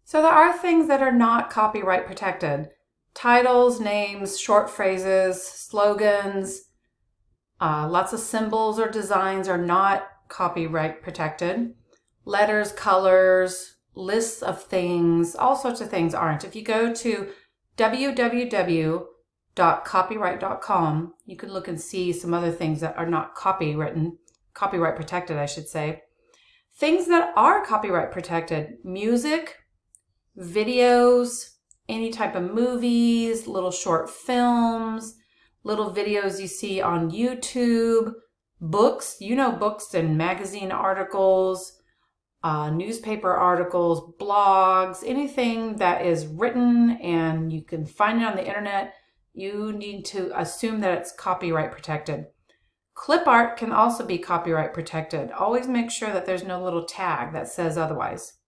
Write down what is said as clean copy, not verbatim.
So there are things that are not copyright protected. Titles, names, short phrases, slogans, lots of symbols or designs are not copyright protected. Letters, colors, lists of things, all sorts of things aren't. If you go to www.copyright.com, you can look and see some other things that are not copyright protected, I should say. Things that are copyright protected: music, videos, any type of movies, little short films, little videos you see on YouTube, books, books and magazine articles, newspaper articles, blogs, anything that is written and you can find it on the internet, you need to assume that it's copyright protected. Clip art can also be copyright protected. Always make sure that there's no little tag that says otherwise.